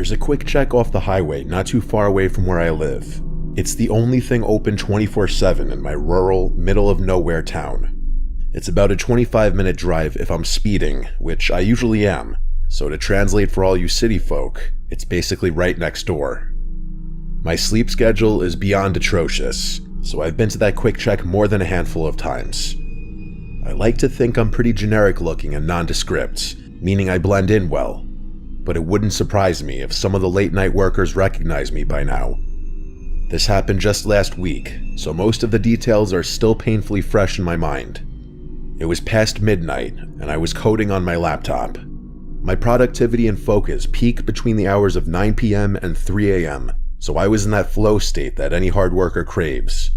There's a quick check off the highway not too far away from where I live. It's the only thing open 24/7 in my rural, middle-of-nowhere town. It's about a 25-minute drive if I'm speeding, which I usually am, so to translate for all you city folk, it's basically right next door. My sleep schedule is beyond atrocious, so I've been to that quick check more than a handful of times. I like to think I'm pretty generic looking and nondescript, meaning I blend in well, but it wouldn't surprise me if some of the late night workers recognize me by now. This happened just last week, so most of the details are still painfully fresh in my mind. It was past midnight, and I was coding on my laptop. My productivity and focus peak between the hours of 9 p.m. and 3 a.m., so I was in that flow state that any hard worker craves.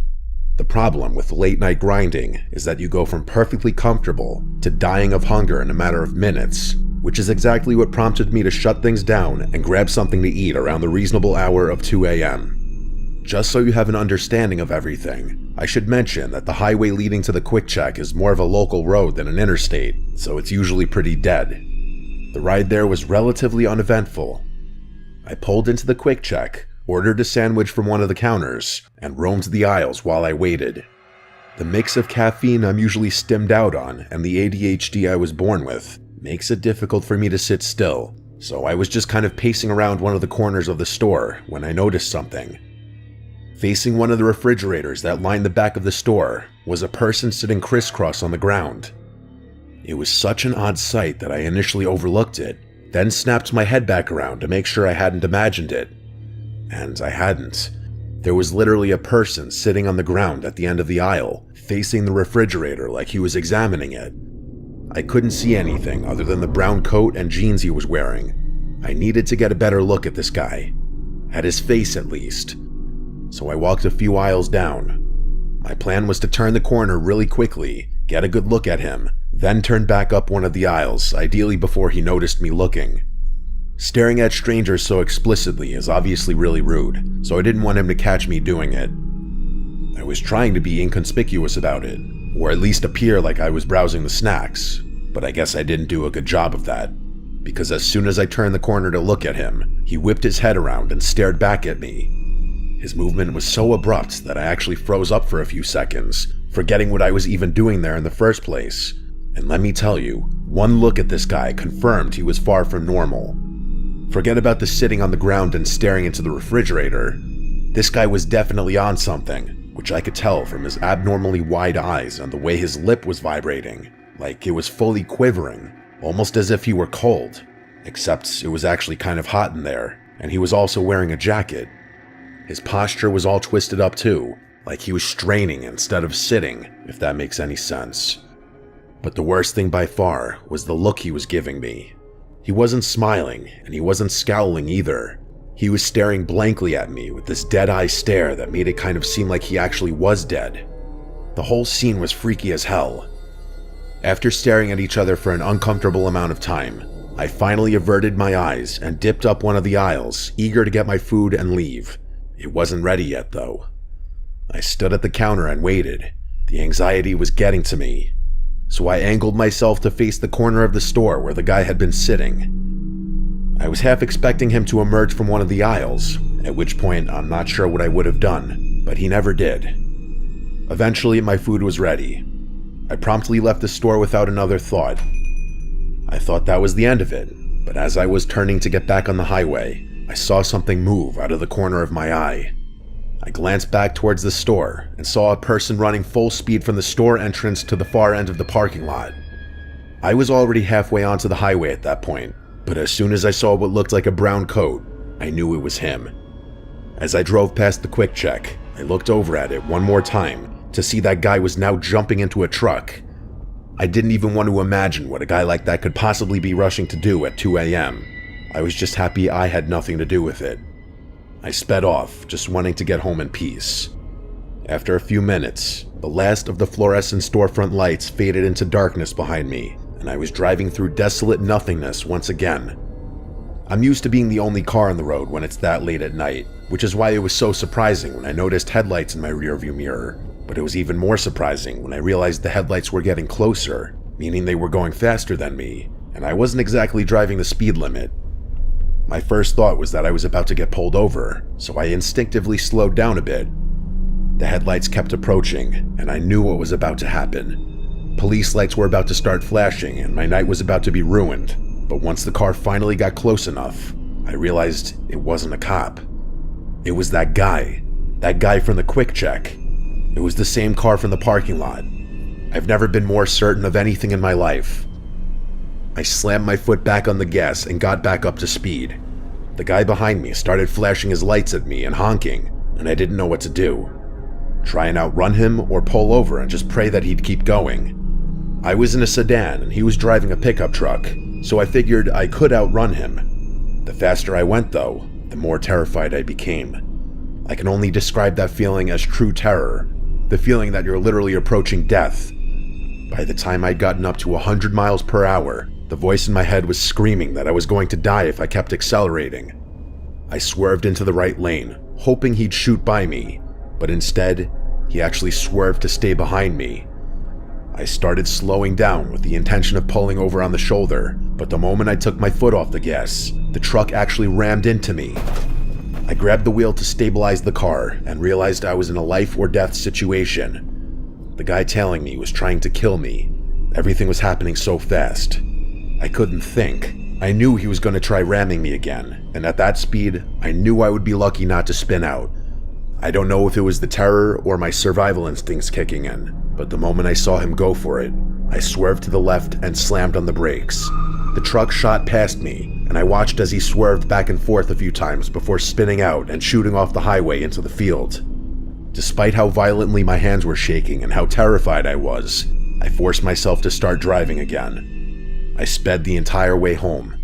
The problem with late night grinding is that you go from perfectly comfortable to dying of hunger in a matter of minutes, which is exactly what prompted me to shut things down and grab something to eat around the reasonable hour of 2 a.m. Just so you have an understanding of everything, I should mention that the highway leading to the quick check is more of a local road than an interstate, so it's usually pretty dead. The ride there was relatively uneventful. I pulled into the quick check, ordered a sandwich from one of the counters, and roamed the aisles while I waited. The mix of caffeine I'm usually stimmed out on and the ADHD I was born with makes it difficult for me to sit still, so I was just kind of pacing around one of the corners of the store when I noticed something. Facing one of the refrigerators that lined the back of the store was a person sitting crisscross on the ground. It was such an odd sight that I initially overlooked it, then snapped my head back around to make sure I hadn't imagined it. And I hadn't. There was literally a person sitting on the ground at the end of the aisle, facing the refrigerator like he was examining it. I couldn't see anything other than the brown coat and jeans he was wearing. I needed to get a better look at this guy. At his face, at least. So I walked a few aisles down. My plan was to turn the corner really quickly, get a good look at him, then turn back up one of the aisles, ideally before he noticed me looking. Staring at strangers so explicitly is obviously really rude, so I didn't want him to catch me doing it. I was trying to be inconspicuous about it, or at least appear like I was browsing the snacks, but I guess I didn't do a good job of that, because as soon as I turned the corner to look at him, he whipped his head around and stared back at me. His movement was so abrupt that I actually froze up for a few seconds, forgetting what I was even doing there in the first place. And let me tell you, one look at this guy confirmed he was far from normal. Forget about the sitting on the ground and staring into the refrigerator. This guy was definitely on something, which I could tell from his abnormally wide eyes and the way his lip was vibrating, like it was fully quivering, almost as if he were cold, except it was actually kind of hot in there, and he was also wearing a jacket. His posture was all twisted up too, like he was straining instead of sitting, if that makes any sense. But the worst thing by far was the look he was giving me. He wasn't smiling, and he wasn't scowling either. He was staring blankly at me with this dead-eye stare that made it kind of seem like he actually was dead. The whole scene was freaky as hell. After staring at each other for an uncomfortable amount of time, I finally averted my eyes and dipped up one of the aisles, eager to get my food and leave. It wasn't ready yet, though. I stood at the counter and waited. The anxiety was getting to me. So I angled myself to face the corner of the store where the guy had been sitting. I was half expecting him to emerge from one of the aisles, at which point I'm not sure what I would have done, but he never did. Eventually, my food was ready. I promptly left the store without another thought. I thought that was the end of it, but as I was turning to get back on the highway, I saw something move out of the corner of my eye. I glanced back towards the store and saw a person running full speed from the store entrance to the far end of the parking lot. I was already halfway onto the highway at that point, but as soon as I saw what looked like a brown coat, I knew it was him. As I drove past the quick check, I looked over at it one more time to see that guy was now jumping into a truck. I didn't even want to imagine what a guy like that could possibly be rushing to do at 2 a.m. I was just happy I had nothing to do with it. I sped off, just wanting to get home in peace. After a few minutes, the last of the fluorescent storefront lights faded into darkness behind me, and I was driving through desolate nothingness once again. I'm used to being the only car on the road when it's that late at night, which is why it was so surprising when I noticed headlights in my rearview mirror, but it was even more surprising when I realized the headlights were getting closer, meaning they were going faster than me, and I wasn't exactly driving the speed limit. My first thought was that I was about to get pulled over, so I instinctively slowed down a bit. The headlights kept approaching, and I knew what was about to happen. Police lights were about to start flashing, and my night was about to be ruined. But once the car finally got close enough, I realized it wasn't a cop. It was that guy from the quick check. It was the same car from the parking lot. I've never been more certain of anything in my life. I slammed my foot back on the gas and got back up to speed. The guy behind me started flashing his lights at me and honking, and I didn't know what to do. Try and outrun him or pull over and just pray that he'd keep going. I was in a sedan and he was driving a pickup truck, so I figured I could outrun him. The faster I went though, the more terrified I became. I can only describe that feeling as true terror, the feeling that you're literally approaching death. By the time I'd gotten up to 100 miles per hour, the voice in my head was screaming that I was going to die if I kept accelerating. I swerved into the right lane, hoping he'd shoot by me, but instead, he actually swerved to stay behind me. I started slowing down with the intention of pulling over on the shoulder, but the moment I took my foot off the gas, the truck actually rammed into me. I grabbed the wheel to stabilize the car and realized I was in a life or death situation. The guy tailing me was trying to kill me. Everything was happening so fast. I couldn't think. I knew he was going to try ramming me again, and at that speed, I knew I would be lucky not to spin out. I don't know if it was the terror or my survival instincts kicking in, but the moment I saw him go for it, I swerved to the left and slammed on the brakes. The truck shot past me, and I watched as he swerved back and forth a few times before spinning out and shooting off the highway into the field. Despite how violently my hands were shaking and how terrified I was, I forced myself to start driving again. I sped the entire way home.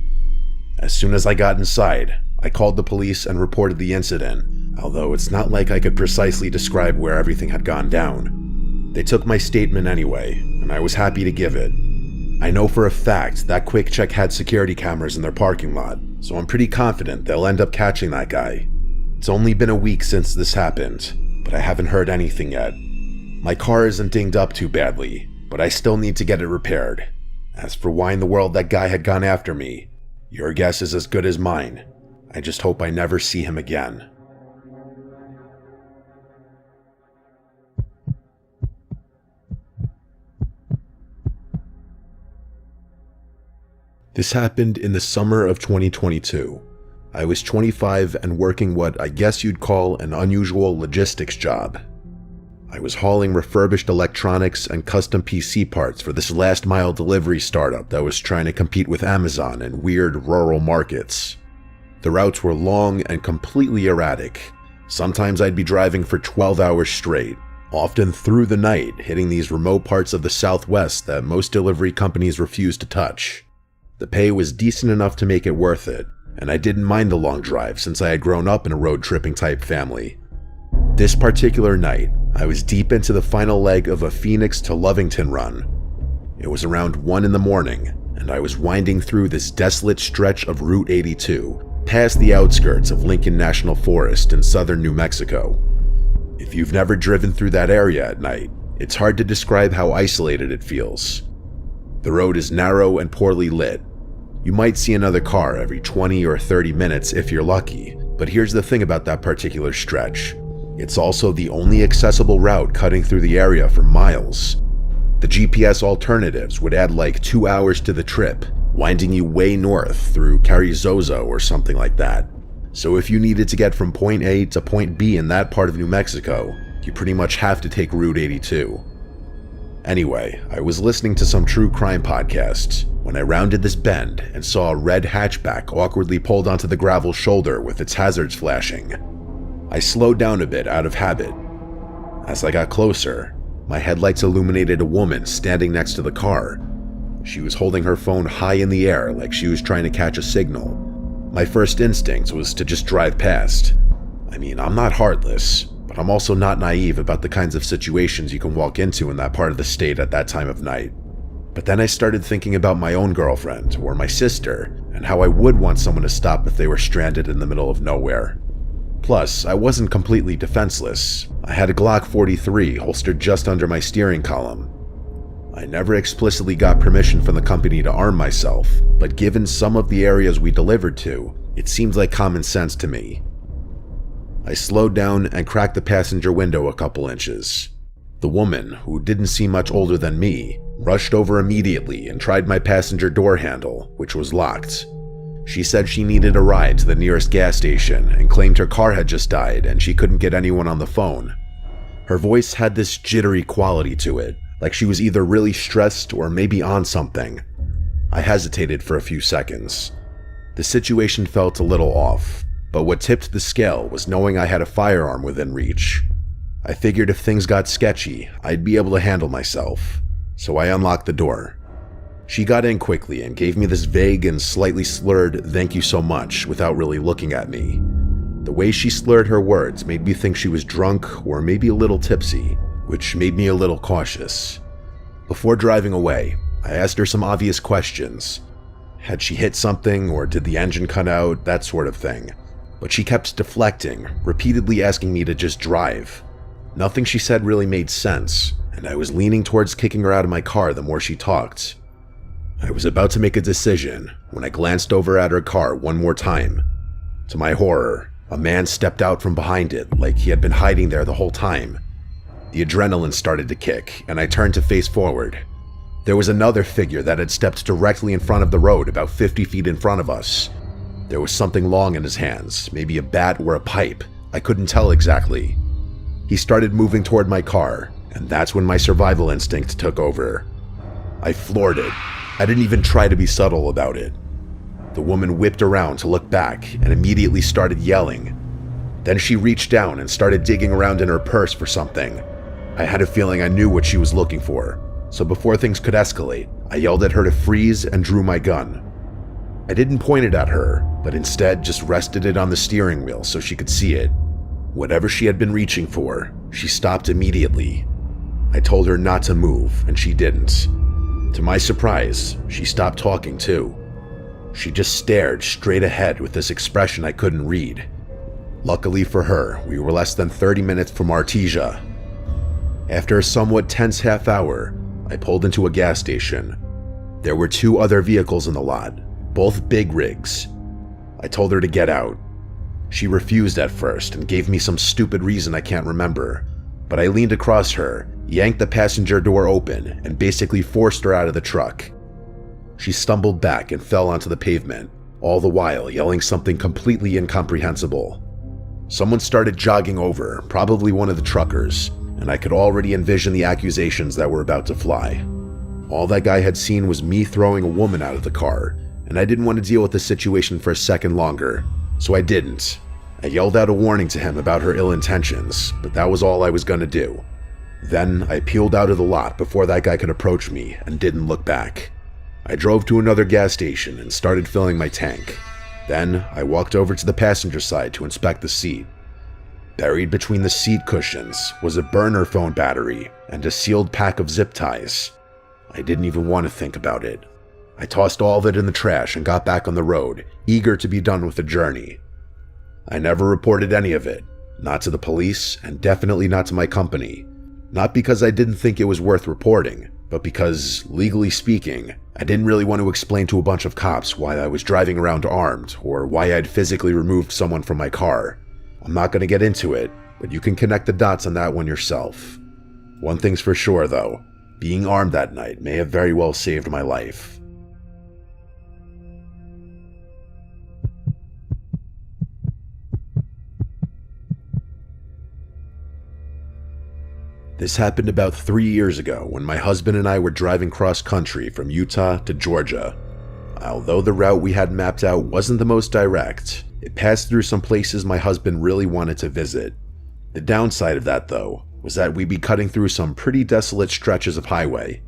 As soon as I got inside, I called the police and reported the incident, although it's not like I could precisely describe where everything had gone down. They took my statement anyway, and I was happy to give it. I know for a fact that Quick Check had security cameras in their parking lot, so I'm pretty confident they'll end up catching that guy. It's only been a week since this happened, but I haven't heard anything yet. My car isn't dinged up too badly, but I still need to get it repaired. As for why in the world that guy had gone after me, your guess is as good as mine. I just hope I never see him again. This happened in the summer of 2022. I was 25 and working what I guess you'd call an unusual logistics job. I was hauling refurbished electronics and custom PC parts for this last-mile delivery startup that was trying to compete with Amazon in weird rural markets. The routes were long and completely erratic. Sometimes I'd be driving for 12 hours straight, often through the night, hitting these remote parts of the Southwest that most delivery companies refuse to touch. The pay was decent enough to make it worth it, and I didn't mind the long drive since I had grown up in a road-tripping type family. This particular night, I was deep into the final leg of a Phoenix to Lovington run. It was around 1 in the morning, and I was winding through this desolate stretch of Route 82, past the outskirts of Lincoln National Forest in southern New Mexico. If you've never driven through that area at night, it's hard to describe how isolated it feels. The road is narrow and poorly lit. You might see another car every 20 or 30 minutes if you're lucky, but here's the thing about that particular stretch. It's also the only accessible route cutting through the area for miles. The GPS alternatives would add like 2 hours to the trip, winding you way north through Carrizozo or something like that. So if you needed to get from point A to point B in that part of New Mexico, you pretty much have to take Route 82. Anyway, I was listening to some true crime podcasts when I rounded this bend and saw a red hatchback awkwardly pulled onto the gravel shoulder with its hazards flashing. I slowed down a bit out of habit. As I got closer, my headlights illuminated a woman standing next to the car. She was holding her phone high in the air like she was trying to catch a signal. My first instinct was to just drive past. I mean, I'm not heartless, but I'm also not naive about the kinds of situations you can walk into in that part of the state at that time of night. But then I started thinking about my own girlfriend or my sister and how I would want someone to stop if they were stranded in the middle of nowhere. Plus, I wasn't completely defenseless. I had a Glock 43 holstered just under my steering column. I never explicitly got permission from the company to arm myself, but given some of the areas we delivered to, it seemed like common sense to me. I slowed down and cracked the passenger window a couple inches. The woman, who didn't seem much older than me, rushed over immediately and tried my passenger door handle, which was locked. She said she needed a ride to the nearest gas station and claimed her car had just died and she couldn't get anyone on the phone. Her voice had this jittery quality to it, like she was either really stressed or maybe on something. I hesitated for a few seconds. The situation felt a little off, but what tipped the scale was knowing I had a firearm within reach. I figured if things got sketchy, I'd be able to handle myself, so I unlocked the door. She got in quickly and gave me this vague and slightly slurred "thank you so much" without really looking at me. The way she slurred her words made me think she was drunk or maybe a little tipsy, which made me a little cautious. Before driving away, I asked her some obvious questions. Had she hit something, or did the engine cut out, that sort of thing. But she kept deflecting, repeatedly asking me to just drive. Nothing she said really made sense, and I was leaning towards kicking her out of my car the more she talked. I was about to make a decision when I glanced over at her car one more time. To my horror, a man stepped out from behind it like he had been hiding there the whole time. The adrenaline started to kick, and I turned to face forward. There was another figure that had stepped directly in front of the road about 50 feet in front of us. There was something long in his hands, maybe a bat or a pipe. I couldn't tell exactly. He started moving toward my car, and that's when my survival instinct took over. I floored it. I didn't even try to be subtle about it. The woman whipped around to look back and immediately started yelling. Then she reached down and started digging around in her purse for something. I had a feeling I knew what she was looking for, so before things could escalate, I yelled at her to freeze and drew my gun. I didn't point it at her, but instead just rested it on the steering wheel so she could see it. Whatever she had been reaching for, she stopped immediately. I told her not to move, and she didn't. To my surprise, she stopped talking too. She just stared straight ahead with this expression I couldn't read. Luckily for her, we were less than 30 minutes from Artesia. After a somewhat tense half hour, I pulled into a gas station. There were 2 other vehicles in the lot, both big rigs. I told her to get out. She refused at first and gave me some stupid reason I can't remember, but I leaned across her, yanked the passenger door open, and basically forced her out of the truck. She stumbled back and fell onto the pavement, all the while yelling something completely incomprehensible. Someone started jogging over, probably one of the truckers, and I could already envision the accusations that were about to fly. All that guy had seen was me throwing a woman out of the car, and I didn't want to deal with the situation for a second longer, so I didn't. I yelled out a warning to him about her ill intentions, but that was all I was gonna do. Then I peeled out of the lot before that guy could approach me and didn't look back. I drove to another gas station and started filling my tank. Then I walked over to the passenger side to inspect the seat. Buried between the seat cushions was a burner phone battery and a sealed pack of zip ties. I didn't even want to think about it. I tossed all of it in the trash and got back on the road, eager to be done with the journey. I never reported any of it, not to the police and definitely not to my company. Not because I didn't think it was worth reporting, but because, legally speaking, I didn't really want to explain to a bunch of cops why I was driving around armed or why I'd physically removed someone from my car. I'm not going to get into it, but you can connect the dots on that one yourself. One thing's for sure though, being armed that night may have very well saved my life. This happened about 3 years ago when my husband and I were driving cross-country from Utah to Georgia. Although the route we had mapped out wasn't the most direct, it passed through some places my husband really wanted to visit. The downside of that, though, was that we'd be cutting through some pretty desolate stretches of highway.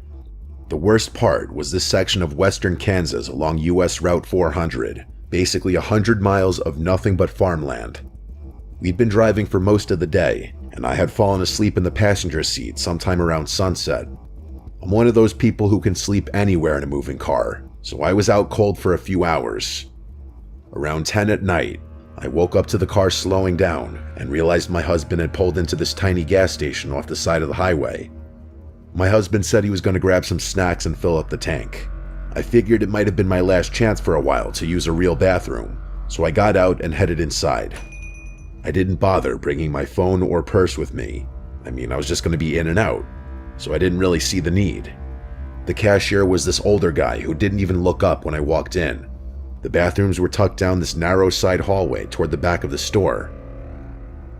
The worst part was this section of western Kansas along US Route 400, basically 100 miles of nothing but farmland. We'd been driving for most of the day, and I had fallen asleep in the passenger seat sometime around sunset. I'm one of those people who can sleep anywhere in a moving car, so I was out cold for a few hours. Around 10 at night, I woke up to the car slowing down and realized my husband had pulled into this tiny gas station off the side of the highway. My husband said he was going to grab some snacks and fill up the tank. I figured it might have been my last chance for a while to use a real bathroom, so I got out and headed inside. I didn't bother bringing my phone or purse with me. I was just going to be in and out, so I didn't really see the need. The cashier was this older guy who didn't even look up when I walked in. The bathrooms were tucked down this narrow side hallway toward the back of the store.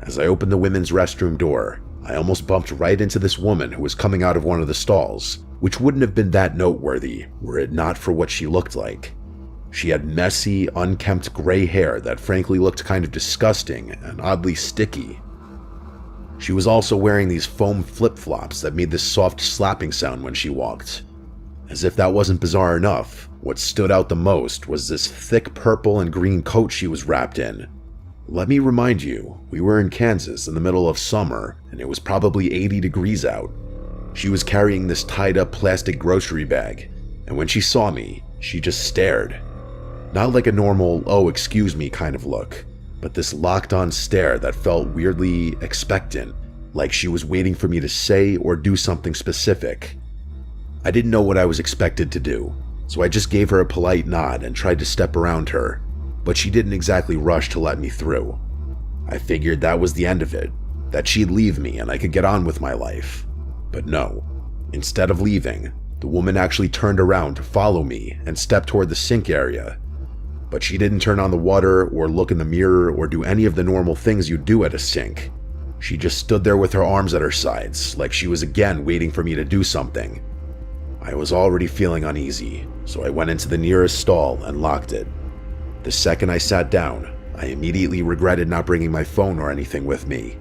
As I opened the women's restroom door, I almost bumped right into this woman who was coming out of one of the stalls, which wouldn't have been that noteworthy were it not for what she looked like. She had messy, unkempt gray hair that frankly looked kind of disgusting and oddly sticky. She was also wearing these foam flip-flops that made this soft slapping sound when she walked. As if that wasn't bizarre enough, what stood out the most was this thick purple and green coat she was wrapped in. Let me remind you, we were in Kansas in the middle of summer, and it was probably 80 degrees out. She was carrying this tied-up plastic grocery bag, and when she saw me, she just stared. Not like a normal, oh excuse me kind of look, but this locked-on stare that felt weirdly expectant, like she was waiting for me to say or do something specific. I didn't know what I was expected to do, so I just gave her a polite nod and tried to step around her, but she didn't exactly rush to let me through. I figured that was the end of it, that she'd leave me and I could get on with my life. But no, instead of leaving, the woman actually turned around to follow me and stepped toward the sink area. But she didn't turn on the water or look in the mirror or do any of the normal things you do at a sink. She just stood there with her arms at her sides, like she was again waiting for me to do something. I was already feeling uneasy, so I went into the nearest stall and locked it. The second I sat down, I immediately regretted not bringing my phone or anything with me.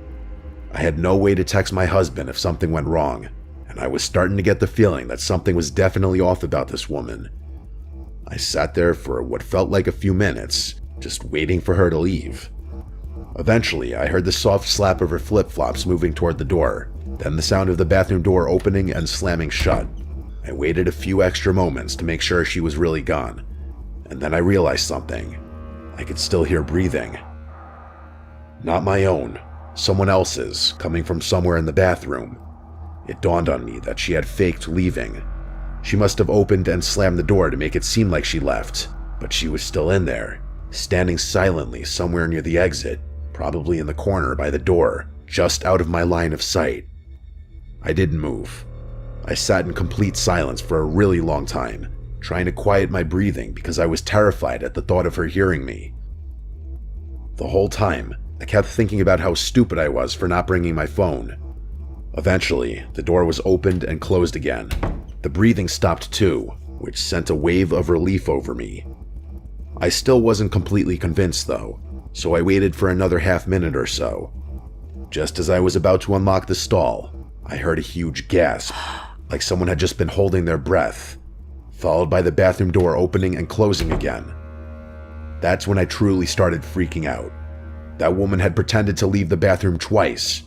I had no way to text my husband if something went wrong, and I was starting to get the feeling that something was definitely off about this woman. I sat there for what felt like a few minutes, just waiting for her to leave. Eventually, I heard the soft slap of her flip-flops moving toward the door, then the sound of the bathroom door opening and slamming shut. I waited a few extra moments to make sure she was really gone, and then I realized something. I could still hear breathing. Not my own, someone else's, coming from somewhere in the bathroom. It dawned on me that she had faked leaving. She must have opened and slammed the door to make it seem like she left, but she was still in there, standing silently somewhere near the exit, probably in the corner by the door, just out of my line of sight. I didn't move. I sat in complete silence for a really long time, trying to quiet my breathing because I was terrified at the thought of her hearing me. The whole time, I kept thinking about how stupid I was for not bringing my phone. Eventually, the door was opened and closed again. The breathing stopped too, which sent a wave of relief over me. I still wasn't completely convinced though, so I waited for another half-minute or so. Just as I was about to unlock the stall, I heard a huge gasp, like someone had just been holding their breath, followed by the bathroom door opening and closing again. That's when I truly started freaking out. That woman had pretended to leave the bathroom twice.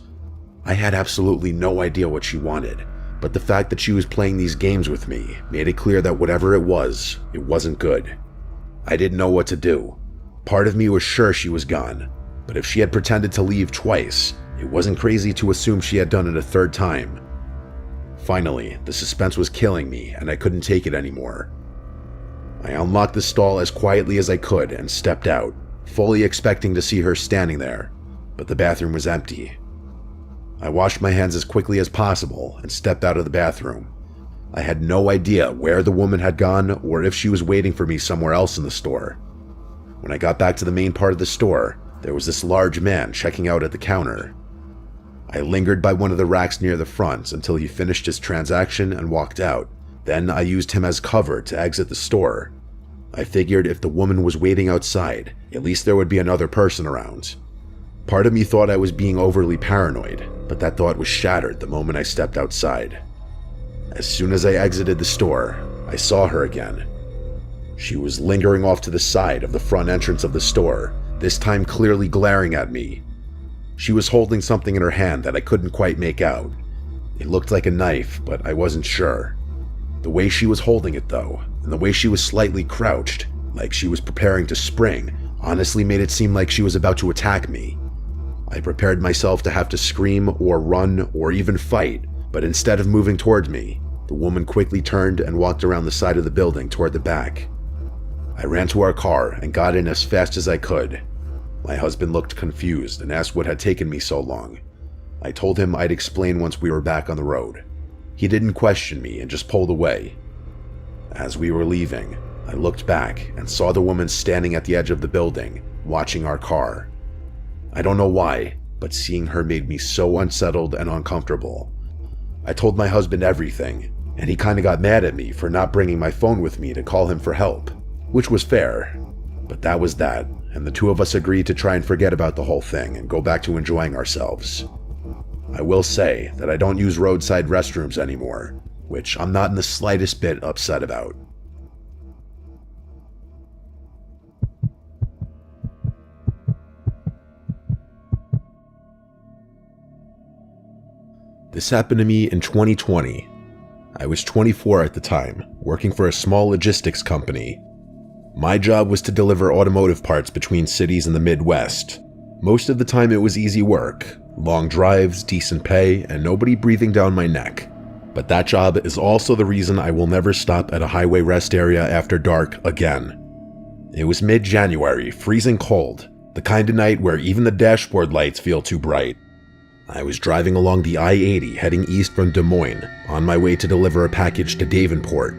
I had absolutely no idea what she wanted, but the fact that she was playing these games with me made it clear that whatever it wasn't good. I didn't know what to do. Part of me was sure she was gone, but if she had pretended to leave twice, it wasn't crazy to assume she had done it a third time. Finally, the suspense was killing me and I couldn't take it anymore. I unlocked the stall as quietly as I could and stepped out, fully expecting to see her standing there, but the bathroom was empty. I washed my hands as quickly as possible and stepped out of the bathroom. I had no idea where the woman had gone or if she was waiting for me somewhere else in the store. When I got back to the main part of the store, there was this large man checking out at the counter. I lingered by one of the racks near the front until he finished his transaction and walked out. Then I used him as cover to exit the store. I figured if the woman was waiting outside, at least there would be another person around. Part of me thought I was being overly paranoid, but that thought was shattered the moment I stepped outside. As soon as I exited the store, I saw her again. She was lingering off to the side of the front entrance of the store, this time clearly glaring at me. She was holding something in her hand that I couldn't quite make out. It looked like a knife, but I wasn't sure. The way she was holding it though, and the way she was slightly crouched, like she was preparing to spring, honestly made it seem like she was about to attack me. I prepared myself to have to scream or run or even fight, but instead of moving towards me, the woman quickly turned and walked around the side of the building toward the back. I ran to our car and got in as fast as I could. My husband looked confused and asked what had taken me so long. I told him I'd explain once we were back on the road. He didn't question me and just pulled away. As we were leaving, I looked back and saw the woman standing at the edge of the building, watching our car. I don't know why, but seeing her made me so unsettled and uncomfortable. I told my husband everything, and he kinda got mad at me for not bringing my phone with me to call him for help, which was fair. But that was that, and the two of us agreed to try and forget about the whole thing and go back to enjoying ourselves. I will say that I don't use roadside restrooms anymore, which I'm not in the slightest bit upset about. This happened to me in 2020. I was 24 at the time, working for a small logistics company. My job was to deliver automotive parts between cities in the Midwest. Most of the time it was easy work, long drives, decent pay, and nobody breathing down my neck. But that job is also the reason I will never stop at a highway rest area after dark again. It was mid-January, freezing cold, the kind of night where even the dashboard lights feel too bright. I was driving along the I-80 heading east from Des Moines, on my way to deliver a package to Davenport.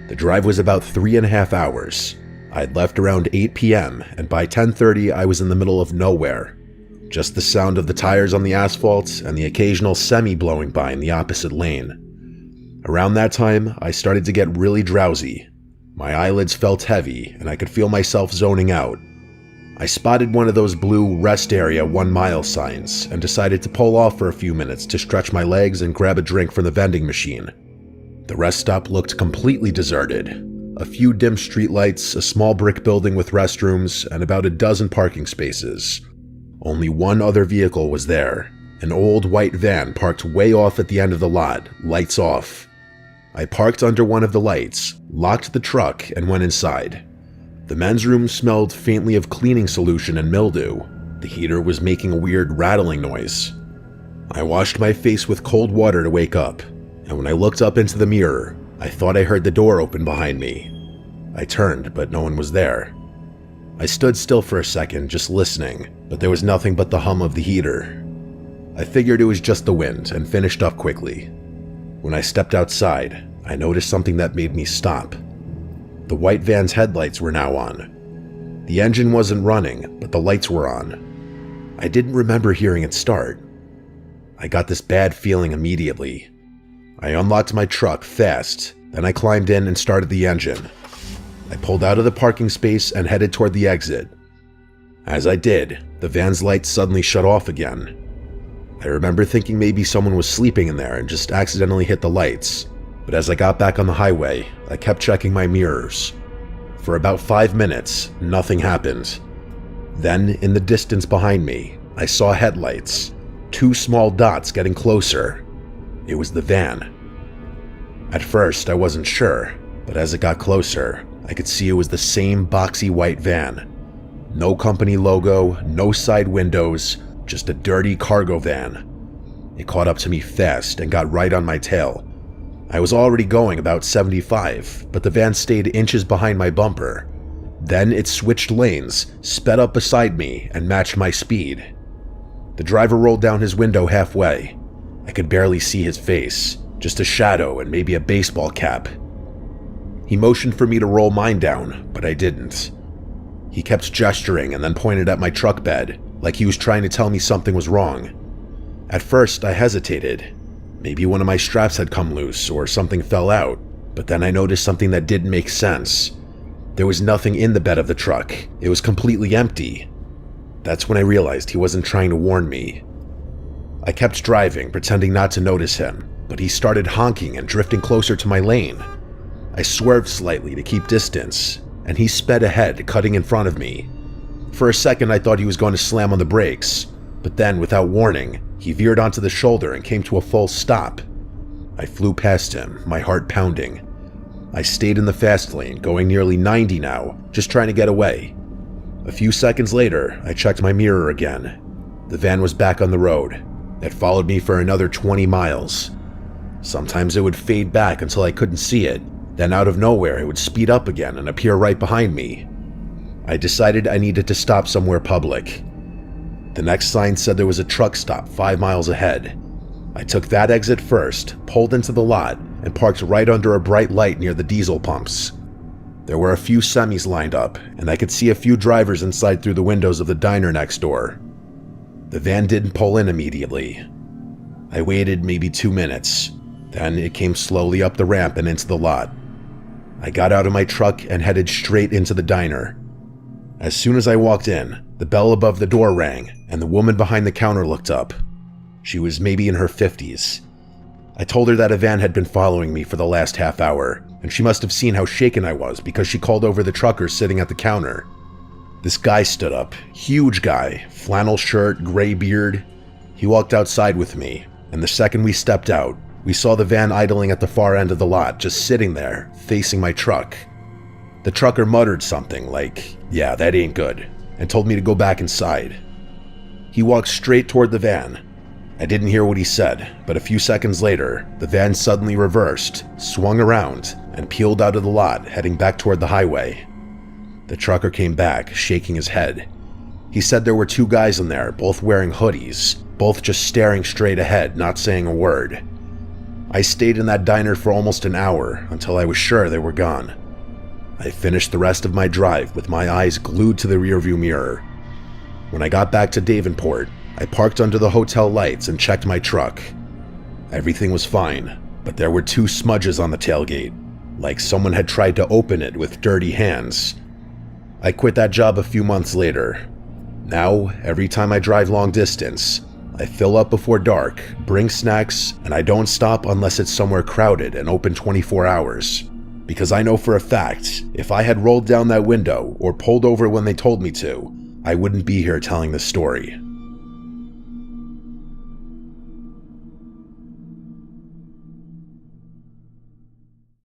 The drive was about 3.5 hours. I'd left around 8 p.m., and by 10:30 I was in the middle of nowhere. Just the sound of the tires on the asphalt and the occasional semi blowing by in the opposite lane. Around that time, I started to get really drowsy. My eyelids felt heavy, and I could feel myself zoning out. I spotted one of those blue rest area 1 mile signs and decided to pull off for a few minutes to stretch my legs and grab a drink from the vending machine. The rest stop looked completely deserted. A few dim streetlights, a small brick building with restrooms, and about a dozen parking spaces. Only one other vehicle was there, an old white van parked way off at the end of the lot, lights off. I parked under one of the lights, locked the truck, and went inside. The men's room smelled faintly of cleaning solution and mildew. The heater was making a weird rattling noise. I washed my face with cold water to wake up, and when I looked up into the mirror, I thought I heard the door open behind me. I turned, but no one was there. I stood still for a second, just listening, but there was nothing but the hum of the heater. I figured it was just the wind and finished up quickly. When I stepped outside, I noticed something that made me stop. The white van's headlights were now on. The engine wasn't running, but the lights were on. I didn't remember hearing it start. I got this bad feeling immediately. I unlocked my truck fast, then I climbed in and started the engine. I pulled out of the parking space and headed toward the exit. As I did, the van's lights suddenly shut off again. I remember thinking maybe someone was sleeping in there and just accidentally hit the lights. But as I got back on the highway, I kept checking my mirrors. For about 5 minutes, nothing happened. Then, in the distance behind me, I saw headlights, 2 small dots getting closer. It was the van. At first, I wasn't sure, but as it got closer, I could see it was the same boxy white van. No company logo, no side windows, just a dirty cargo van. It caught up to me fast and got right on my tail. I was already going about 75, but the van stayed inches behind my bumper. Then it switched lanes, sped up beside me, and matched my speed. The driver rolled down his window halfway. I could barely see his face, just a shadow and maybe a baseball cap. He motioned for me to roll mine down, but I didn't. He kept gesturing and then pointed at my truck bed, like he was trying to tell me something was wrong. At first, I hesitated. Maybe one of my straps had come loose or something fell out, but then I noticed something that didn't make sense. There was nothing in the bed of the truck. It was completely empty. That's when I realized he wasn't trying to warn me. I kept driving, pretending not to notice him, but he started honking and drifting closer to my lane. I swerved slightly to keep distance, and he sped ahead, cutting in front of me. For a second, I thought he was going to slam on the brakes, but then, without warning, he veered onto the shoulder and came to a full stop. I flew past him, my heart pounding. I stayed in the fast lane, going nearly 90 now, just trying to get away. A few seconds later, I checked my mirror again. The van was back on the road. It followed me for another 20 miles. Sometimes it would fade back until I couldn't see it. Then out of nowhere, it would speed up again and appear right behind me. I decided I needed to stop somewhere public. The next sign said there was a truck stop 5 miles ahead. I took that exit first, pulled into the lot, and parked right under a bright light near the diesel pumps. There were a few semis lined up, and I could see a few drivers inside through the windows of the diner next door. The van didn't pull in immediately. I waited maybe 2 minutes. Then it came slowly up the ramp and into the lot. I got out of my truck and headed straight into the diner. As soon as I walked in, the bell above the door rang, and the woman behind the counter looked up. She was maybe in her 50s. I told her that a van had been following me for the last half hour, and she must have seen how shaken I was because she called over the trucker sitting at the counter. This guy stood up, huge guy, flannel shirt, gray beard. He walked outside with me, and the second we stepped out, we saw the van idling at the far end of the lot, just sitting there, facing my truck. The trucker muttered something like, "Yeah, that ain't good," and told me to go back inside. He walked straight toward the van. I didn't hear what he said, but a few seconds later, the van suddenly reversed, swung around, and peeled out of the lot, heading back toward the highway. The trucker came back, shaking his head. He said there were 2 guys in there, both wearing hoodies, both just staring straight ahead, not saying a word. I stayed in that diner for almost an hour, until I was sure they were gone. I finished the rest of my drive with my eyes glued to the rearview mirror. When I got back to Davenport, I parked under the hotel lights and checked my truck. Everything was fine, but there were 2 smudges on the tailgate, like someone had tried to open it with dirty hands. I quit that job a few months later. Now, every time I drive long distance, I fill up before dark, bring snacks, and I don't stop unless it's somewhere crowded and open 24 hours. Because I know for a fact, if I had rolled down that window or pulled over when they told me to, I wouldn't be here telling this story.